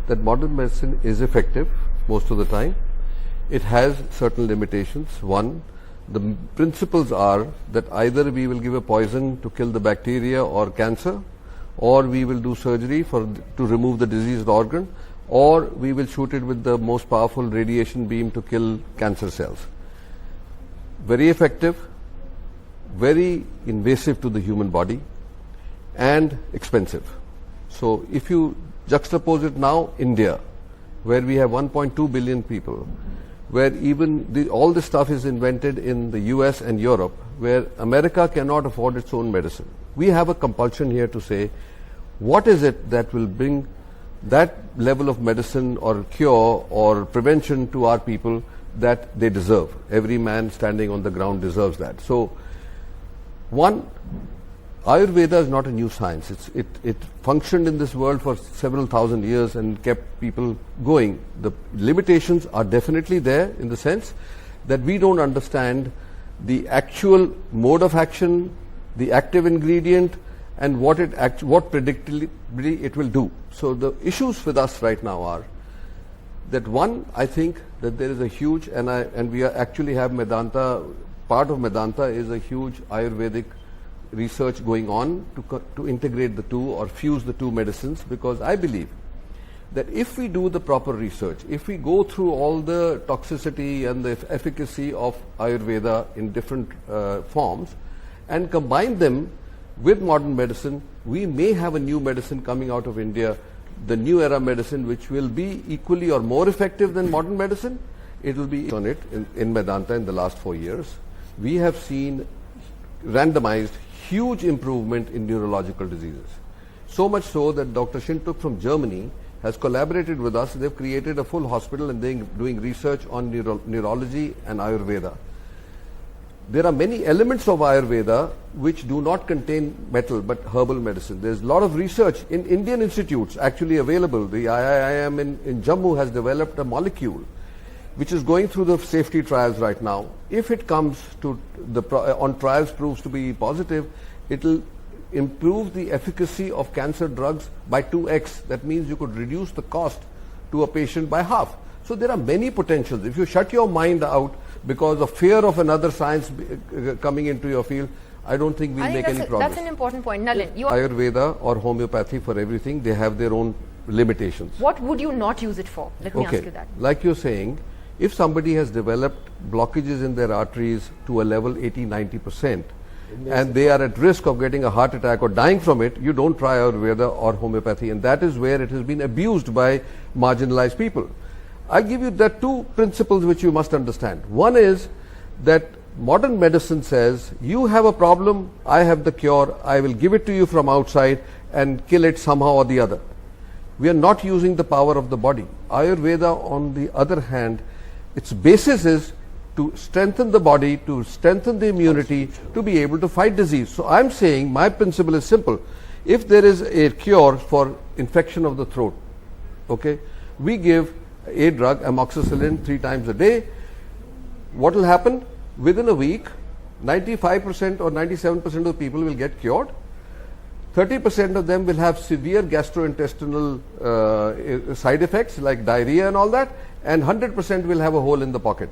that modern medicine is effective most of the time. It has certain limitations. One, the principles are that either we will give a poison to kill the bacteria or cancer, or we will do surgery to remove the diseased organ, or we will shoot it with the most powerful radiation beam to kill cancer cells. Very effective, very invasive to the human body, and expensive. So if you juxtapose it now, India, where we have 1.2 billion people, where even all this stuff is invented in the US and Europe, where America cannot afford its own medicine. We have a compulsion here to say, what is it that will bring that level of medicine or cure or prevention to our people that they deserve? Every man standing on the ground deserves that. So, one, Ayurveda is not a new science. It functioned in this world for several thousand years and kept people going. The limitations are definitely there in the sense that we don't understand the actual mode of action, the active ingredient, and what predictably it will do. So the issues with us right now are that, one, I think that there is a huge, and we actually have Medanta, part of Medanta is a huge Ayurvedic research going on to integrate the two or fuse the two medicines, because I believe that if we do the proper research, if we go through all the toxicity and the efficacy of Ayurveda in different forms and combine them with modern medicine, we may have a new medicine coming out of India, the new era medicine, which will be equally or more effective than modern medicine. It will be on it in Medanta in the last 4 years. We have seen randomized huge improvement in neurological diseases. So much so that Dr. Shintuk from Germany has collaborated with us. They've created a full hospital and they're doing research on neurology and Ayurveda. There are many elements of Ayurveda which do not contain metal but herbal medicine. There's a lot of research in Indian institutes actually available. The IIM in Jammu has developed a molecule which is going through the safety trials right now. If it comes to on trials proves to be positive, it will improve the efficacy of cancer drugs by 2x. That means you could reduce the cost to a patient by half. So there are many potentials. If you shut your mind out because of fear of another science coming into your field, I don't think we'll make any progress. That's an important point. Nalin, Ayurveda or homeopathy, for everything, they have their own limitations. What would you not use it for? Let me ask you that. Like you're saying, if somebody has developed blockages in their arteries to a level 80-90%, and they are at risk of getting a heart attack or dying from it, you don't try Ayurveda or homeopathy, and that is where it has been abused by marginalized people. I'll give you the two principles which you must understand. One is that modern medicine says, you have a problem, I have the cure, I will give it to you from outside and kill it somehow or the other. We are not using the power of the body. Ayurveda, on the other hand, its basis is to strengthen the body, to strengthen the immunity, to be able to fight disease. So I'm saying my principle is simple. If there is a cure for infection of the throat, okay, we give a drug, amoxicillin, 3 times a day. What will happen? Within a week, 95% or 97% of the people will get cured. 30% of them will have severe gastrointestinal side effects like diarrhea and all that, and 100% will have a hole in the pocket.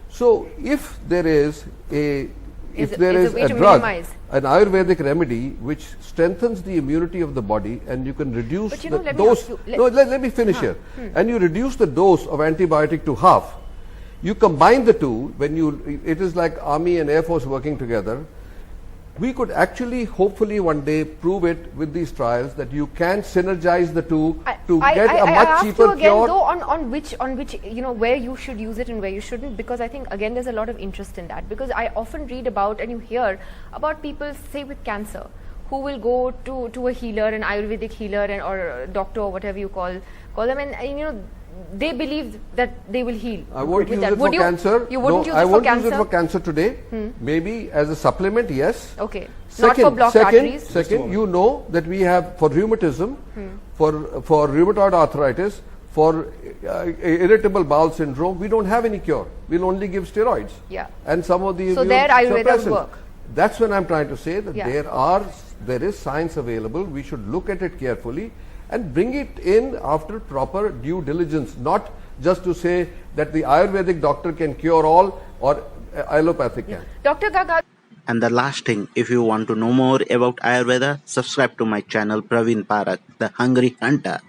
So if there is a drug, an Ayurvedic remedy which strengthens the immunity of the body, and you can reduce the dose. Let me finish here. And you reduce the dose of antibiotic to half. You combine the two. It is like Army and Air Force working together. We could actually, hopefully, one day prove it with these trials that you can synergize the two to get a much cheaper cure. Though, on which where you should use it and where you shouldn't, because I think again there's a lot of interest in that. Because I often read about and you hear about people, say with cancer, who will go to a healer, an Ayurvedic healer, or a doctor or whatever you call them, and they believe that they will heal. I won't use it for cancer. You wouldn't use it for cancer? I won't use it for cancer today. Maybe as a supplement, yes. Okay. Not for blocked arteries? Second, you know that we have for rheumatism, for rheumatoid arthritis, for irritable bowel syndrome, we don't have any cure. We'll only give steroids. Yeah. And some of these. So there Ayurveda will work. That's when I'm trying to say that there is science available. We should look at it carefully and bring it in after proper due diligence, not just to say that the Ayurvedic doctor can cure all or allopathic can. Dr. Gaga. And the last thing, if you want to know more about Ayurveda, subscribe to my channel Praveen Parak, the Hungry Hunter.